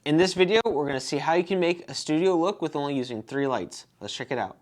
In this video, we're going to see how you can make a studio look with only using 3 lights. Let's check it out.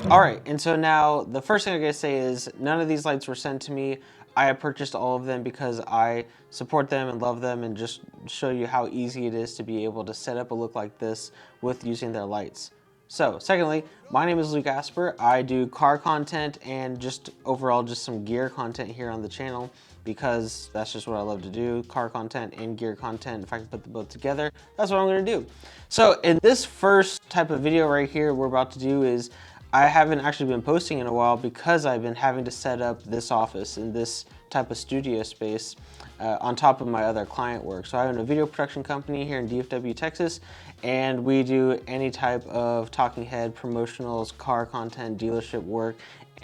Alright, and so now the first thing I'm going to say is none of these lights were sent to me. I have purchased all of them because I support them and love them, and just show you how easy it is to be able to set up a look like this with using their lights. So, secondly, my name is Luke Asper. I do car content and just overall just some gear content here on the channel because that's just what I love to do, car content and gear content. If I can put them both together, that's what I'm gonna do. So in this first type of video right here we're about to do is, I haven't actually been posting in a while because I've been having to set up this office in this type of studio space on top of my other client work. So I own a video production company here in DFW, Texas, and we do any type of talking head, promotionals, car content, dealership work,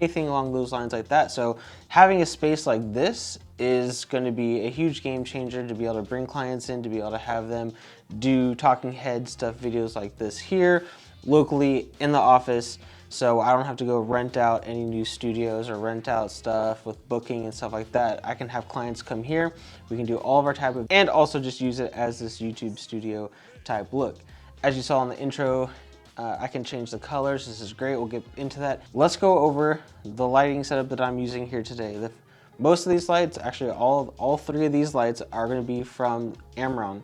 anything along those lines like that. So having a space like this is going to be a huge game changer to be able to bring clients in, to be able to have them do talking head stuff, videos like this here locally in the office. So I don't have to go rent out any new studios or rent out stuff with booking and stuff like that. I can have clients come here, we can do all of our type of, and also just use it as this YouTube studio type look. As you saw in the intro, I can change the colors. This is great, we'll get into that. Let's go over the lighting setup that I'm using here today. Most of these lights, actually all 3 of these lights are gonna be from Amron.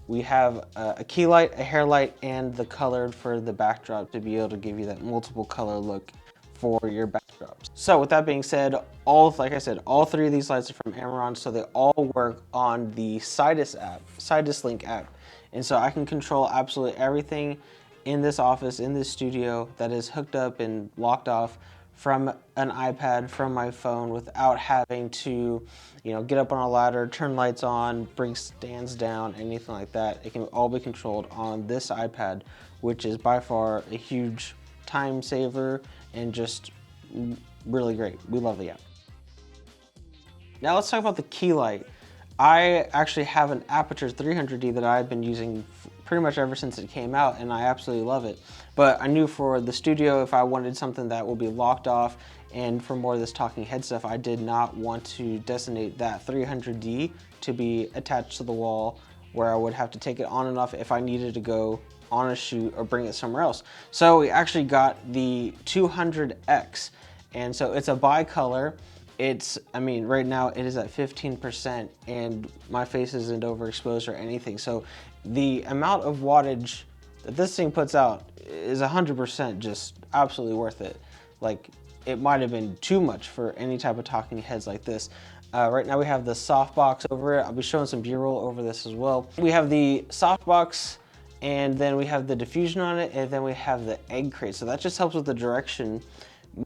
We have a key light, a hair light, and the colored for the backdrop to be able to give you that multiple color look for your backdrops. So with that being said, like I said, all 3 of these lights are from Amron, so they all work on the Sidus Link app. And so I can control absolutely everything in this office, in this studio, that is hooked up and locked off from an iPad, from my phone, without having to, get up on a ladder, turn lights on, bring stands down, anything like that. It can all be controlled on this iPad, which is by far a huge time saver and just really great. We love the app. Now let's talk about the key light. I actually have an Aperture 300D that I've been using pretty much ever since it came out, and I absolutely love it. But I knew for the studio, if I wanted something that will be locked off and for more of this talking head stuff, I did not want to designate that 300D to be attached to the wall where I would have to take it on and off if I needed to go on a shoot or bring it somewhere else. So we actually got the 200X, and so it's a bicolor. Right now it is at 15% and my face isn't overexposed or anything. So the amount of wattage that this thing puts out is 100% just absolutely worth it. Like, it might have been too much for any type of talking heads like this. Right now we have the softbox over it. I'll be showing some B-roll over this as well. We have the softbox, and then we have the diffusion on it, and then we have the egg crate. So that just helps with the direction,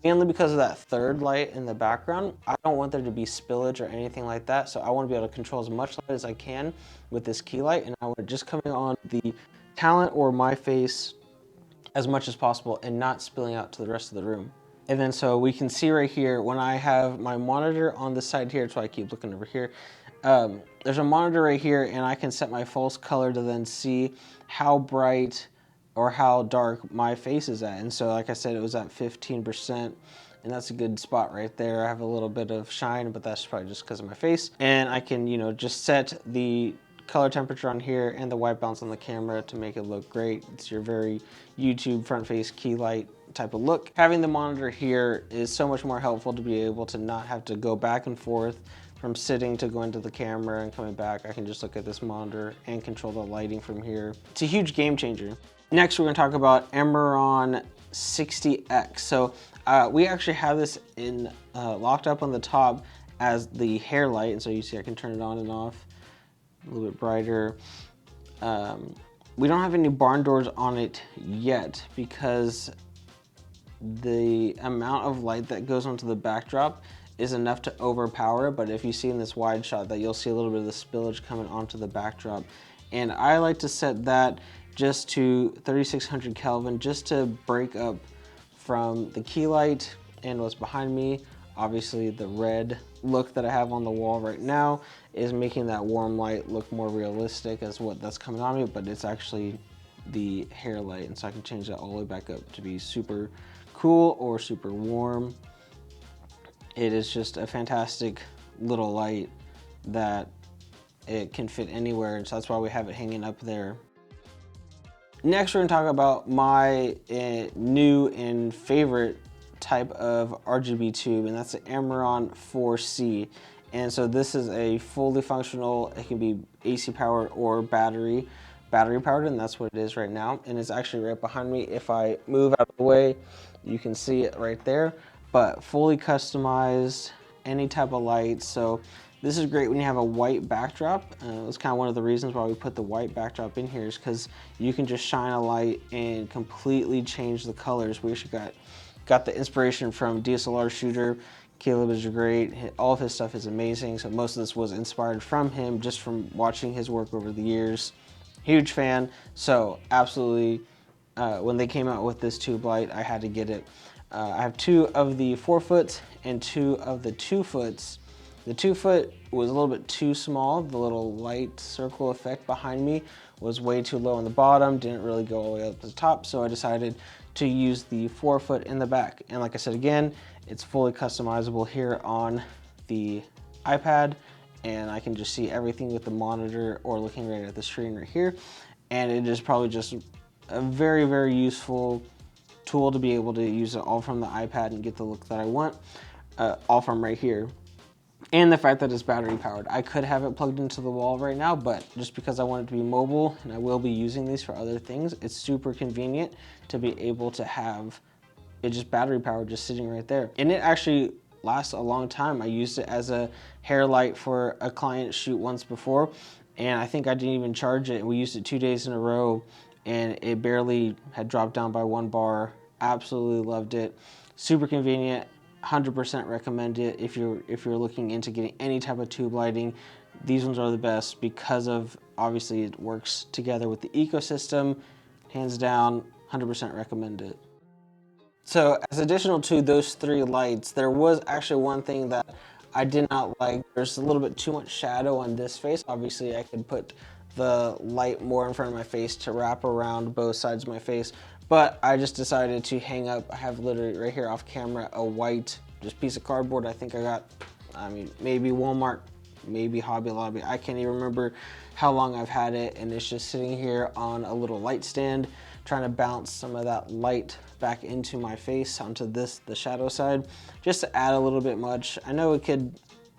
mainly because of that third light in the background. I don't want there to be spillage or anything like that, so I want to be able to control as much light as I can with this key light, and I want it just coming on the talent or my face as much as possible and not spilling out to the rest of the room. And then so we can see right here, when I have my monitor on the side here, that's why I keep looking over here, there's a monitor right here, and I can set my false color to then see how bright or how dark my face is at. And so like I said, it was at 15%, and that's a good spot right there. I have a little bit of shine, but that's probably just because of my face. And I can, just set the color temperature on here and the white balance on the camera to make it look great. It's your very YouTube front face key light type of look. Having the monitor here is so much more helpful to be able to not have to go back and forth from sitting to going to the camera and coming back. I can just look at this monitor and control the lighting from here. It's a huge game changer. Next, we're going to talk about Amron 60X. So we actually have this in locked up on the top as the hair light, and so you see I can turn it on and off a little bit brighter. We don't have any barn doors on it yet because the amount of light that goes onto the backdrop is enough to overpower it. But if you see in this wide shot that you'll see a little bit of the spillage coming onto the backdrop, and I like to set that just to 3600 Kelvin just to break up from the key light and what's behind me. Obviously the red look that I have on the wall right now is making that warm light look more realistic as what that's coming on me, but it's actually the hair light, and so I can change that all the way back up to be super cool or super warm. It is just a fantastic little light that it can fit anywhere, and so that's why we have it hanging up there. Next, we're gonna talk about my new and favorite type of RGB tube, and that's the Amaron 4C. And so this is a fully functional, it can be AC powered or battery powered, and that's what it is right now. And it's actually right behind me. If I move out of the way, you can see it right there, but fully customized, any type of light. So this is great when you have a white backdrop. It's kind of one of the reasons why we put the white backdrop in here, is because you can just shine a light and completely change the colors. We actually got the inspiration from DSLR shooter. Caleb is great. All of his stuff is amazing. So most of this was inspired from him, just from watching his work over the years. Huge fan. So absolutely, when they came out with this tube light, I had to get it. I have 2 of the 4-foot and 2 of the 2-foots. The 2-foot was a little bit too small. The little light circle effect behind me was way too low on the bottom, didn't really go all the way up to the top, so I decided to use the 4-foot in the back. And like I said again, it's fully customizable here on the iPad, and I can just see everything with the monitor or looking right at the screen right here. And it is probably just a very, very useful tool to be able to use it all from the iPad and get the look that I want, all from right here. And the fact that it's battery powered. I could have it plugged into the wall right now, but just because I want it to be mobile and I will be using these for other things, it's super convenient to be able to have it just battery powered, just sitting right there. And it actually lasts a long time. I used it as a hair light for a client shoot once before, and I think I didn't even charge it. We used it 2 days in a row, and it barely had dropped down by 1 bar. Absolutely loved it. Super convenient. 100% recommend it if you're looking into getting any type of tube lighting. These ones are the best because of, obviously, it works together with the ecosystem. Hands down, 100% recommend it. So as additional to those 3 lights, there was actually one thing that I did not like. There's a little bit too much shadow on this face. Obviously, I could put the light more in front of my face to wrap around both sides of my face, but I just decided to hang up. I have literally right here off camera a white just piece of cardboard. I think I got, maybe Walmart, maybe Hobby Lobby. I can't even remember how long I've had it, and it's just sitting here on a little light stand, trying to bounce some of that light back into my face onto the shadow side, just to add a little bit much. I know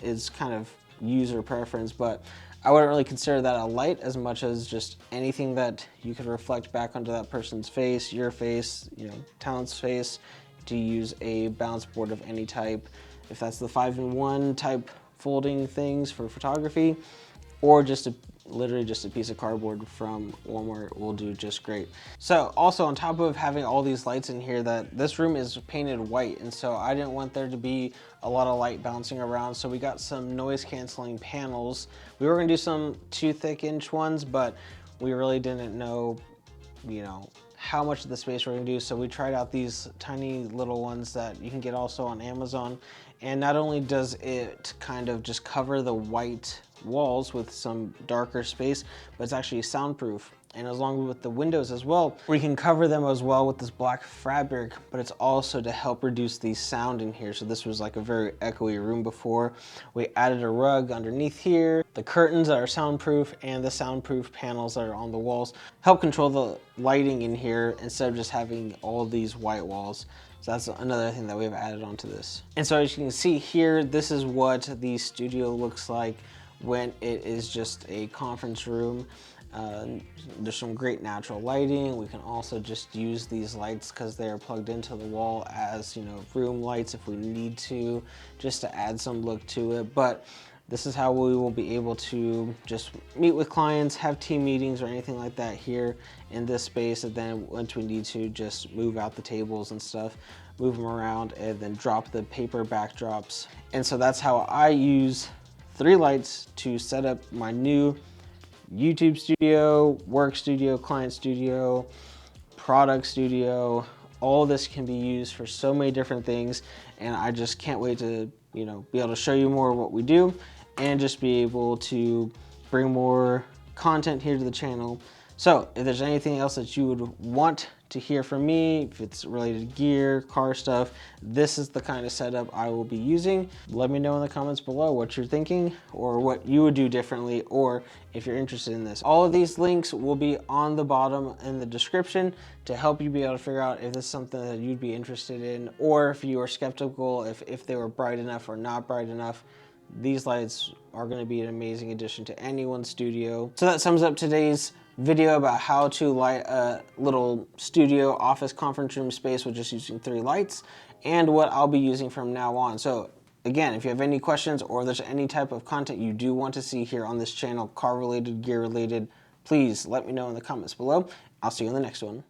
is kind of user preference, but I wouldn't really consider that a light as much as just anything that you could reflect back onto that person's face, your face, talent's face, to use a bounce board of any type. If that's the 5-in-1 type folding things for photography, or just literally just a piece of cardboard from Walmart will do just great. So also on top of having all these lights in here, that this room is painted white, and so I didn't want there to be a lot of light bouncing around, so we got some noise canceling panels. We were gonna do some 2 thick-inch ones, but we really didn't know, how much of the space we're gonna do, so we tried out these tiny little ones that you can get also on Amazon. And not only does it kind of just cover the white walls with some darker space, but it's actually soundproof. And along with the windows as well, we can cover them as well with this black fabric, but it's also to help reduce the sound in here. So this was like a very echoey room before. We added a rug underneath here. The curtains that are soundproof and the soundproof panels that are on the walls help control the lighting in here instead of just having all these white walls. So that's another thing that we've added onto this. And so as you can see here, this is what the studio looks like when it is just a conference room. There's some great natural lighting. We can also just use these lights because they are plugged into the wall as, room lights if we need to, just to add some look to it. But this is how we will be able to just meet with clients, have team meetings or anything like that here in this space. And then once we need to, just move out the tables and stuff, move them around, and then drop the paper backdrops. And so that's how I use 3 lights to set up my new YouTube studio, work studio, client studio, product studio. All this can be used for so many different things, and I just can't wait to be able to show you more of what we do and just be able to bring more content here to the channel So if there's anything else that you would want to hear from me, if it's related to gear, car stuff, this is the kind of setup I will be using. Let me know in the comments below what you're thinking or what you would do differently, or if you're interested in this. All of these links will be on the bottom in the description to help you be able to figure out if this is something that you'd be interested in, or if you are skeptical if they were bright enough or not bright enough. These lights are going to be an amazing addition to anyone's studio. So that sums up today's video about how to light a little studio office conference room space with just using 3 lights, and what I'll be using from now on. So again, if you have any questions or there's any type of content you do want to see here on this channel, car related, gear related, please let me know in the comments below. I'll see you in the next one.